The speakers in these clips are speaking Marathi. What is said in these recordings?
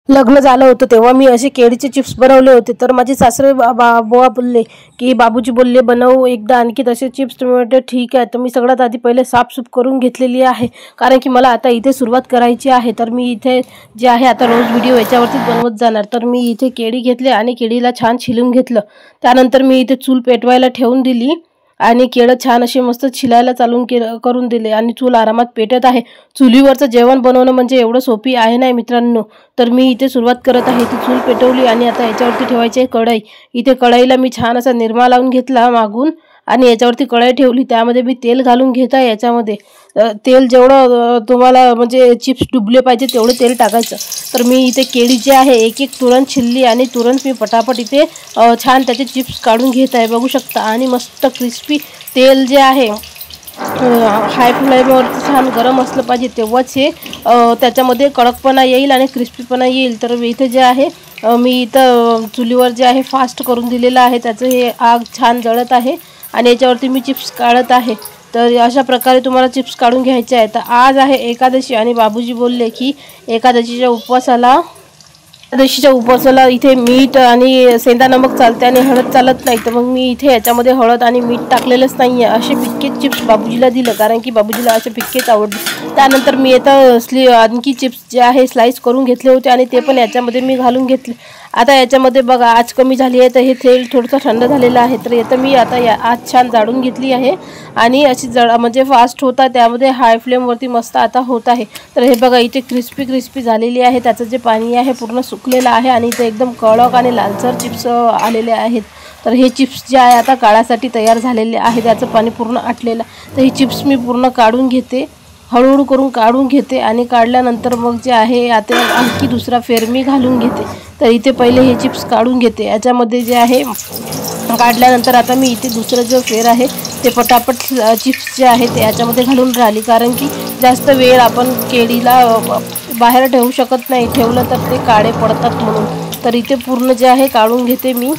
लग्न झालं होतं तेव्हा मी असे केळीचे चिप्स बनवले होते। तर माझे सासरे बुवा बोलले की बाबूजी बोलले बनव एकदा आणखी तसे चिप्स। तुम्ही म्हटलं ठीक आहे। तर मी सगळ्यात आधी पहिले साफसूफ करून घेतलेली आहे, कारण की मला आता इथे सुरुवात करायची आहे। तर मी इथे जे आहे आता रोज व्हिडिओ याच्यावरतीच बनवत जाणार। तर मी इथे केळी घेतले आणि केळीला छान छिलून घेतलं। त्यानंतर मी इथे चूल पेटवायला ठेवून दिली आणि केळं छान असे मस्त छिलायला करून दिले आणि चूल आरामात पेटत आहे। चुलीवरचं जेवण बनवणं म्हणजे एवढं सोपी आहे नाही मित्रांनो। तर मी इथे सुरुवात करत आहे। ती चूल पेटवली आणि आता याच्यावरती ठेवायची आहे कढई। इथे कढईला मी छान असा निरमा लावून घेतला मागून आणि याच्यावरती कढई ठेवली। त्यामध्ये मी तेल घालून घेत आहे। याच्यामध्ये तेल जेवढं तुम्हाला म्हणजे चिप्स डुबले पाहिजे तेवढे तेल टाकायचं। तर मी इथे केळी जे आहे एक एक तुरंत छिलली आणि तुरंत मी पटापट इथे छान त्याचे चिप्स काढून घेत आहे, बघू शकता। आणि मस्त क्रिस्पी तेल जे आहे हाय फ्लेमवर छान गरम असलं पाहिजे, तेव्हाच हे त्याच्यामध्ये कडकपणा येईल आणि क्रिस्पीपणा येईल। तर इथे जे आहे मी इथं चुलीवर जे आहे फास्ट करून दिलेलं आहे, त्याचं हे आग छान जळत आहे आणि याच्यावरती मी चिप्स काढत आहे। तर अशा प्रकारे तुम्हाला चिप्स काढून घ्यायचे आहे। तर आज आहे एकादशी आणि बाबूजी बोलले की एकादशीच्या उपवासाला इथे मीठ आणि सेंधा नमक चालते आणि हळद चालत नाही। तर मग मी इथे याच्यामध्ये हळद आणि मीठ टाकलेलंच नाही आहे। असे पिक्केच चिप्स बाबूजीला दिलं, कारण की बाबूजीला असे पिक्केच आवडते। त्यानंतर मी इथं आणखी चिप्स जे आहे स्लाइस करून घेतले होते आणि ते पण याच्यामध्ये मी घालून घेतले। आता याच्यामध्ये बघा आच कमी झाली आहे, तर हे तेल थोडंसं थंड झालेलं आहे। तर इथं मी आता आच छान जाळून घेतली आहे आणि अशी म्हणजे फास्ट होता, त्यामध्ये हाय फ्लेमवरती मस्त आता होत आहे। तर हे बघा इथे क्रिस्पी झालेली आहे, त्याचं जे पाणी आहे पूर्ण सुकलेलं आहे आणि इथे एकदम कडक आणि लालसर चिप्स आलेले आहेत। तर हे चिप्स जे आहे आता काढासाठी तयार झालेले आहे, त्याचं पाणी पूर्ण आटलेलं। तर हे चिप्स मी पूर्ण काढून घेते, हळूहळू करून काढून घेते आणि काढल्यानंतर मग जे आहे आता आणखी दुसरा फेर मी घालून घेते। तर इथे पहिले हे चिप्स काढून घेते याच्यामध्ये जे आहे काढल्यानंतर आता मी इथे दुसरं जो फेर आहे ते पटापट चिप्स जे आहे ते याच्यामध्ये घालून राहिली, कारण की जास्त वेळ आपण केळीला बाहेर ठेवू शकत नाही, ठेवलं तर ते काळे पडतात म्हणून। तर इथे पूर्ण जे आहे काढून घेते मी।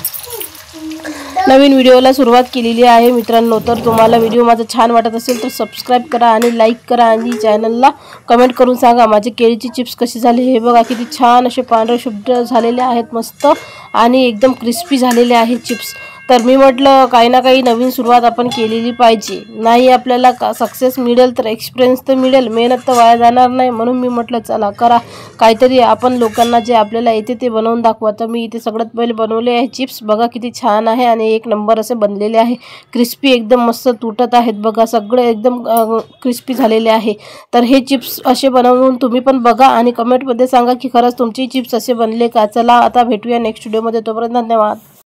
नवीन व्हिडिओला सुरुवात केलेली आहे मित्रांनो। तर तुम्हाला व्हिडिओ माझा छान वाटत असेल तर सबस्क्राईब करा आणि लाईक करा आणि चॅनलला कमेंट करून सांगा माझे केळीचे चिप्स कसे झाले। हे बघा किती छान असे पांढरे शुभ्र झालेले आहेत मस्त आणि एकदम क्रिस्पी झालेले आहेत चिप्स। तर मी म्हटलं काही ना काही नवीन सुरुवात आपण केलेली पाहिजे, नाही आपल्याला सक्सेस मिळेल तर एक्सपिरियन्स तर मिळेल, मेहनत तर वाया जाणार नाही। म्हणून मी म्हटलं चला करा काहीतरी, आपण लोकांना जे आपल्याला येते ते बनवून दाखवा। तर मी इथे सगळ्यात पहिले बनवले आहे चिप्स, बघा किती छान आहे आणि एक नंबर असे बनलेले आहे, क्रिस्पी एकदम मस्त तुटत आहेत बघा, सगळे एकदम क्रिस्पी झालेले आहे। तर हे चिप्स असे बनवून तुम्ही पण बघा आणि कमेंटमध्ये सांगा की खरंच तुमचे चिप्स असे बनले का। चला आता भेटूया नेक्स्ट व्हिडिओमध्ये, तोपर्यंत धन्यवाद।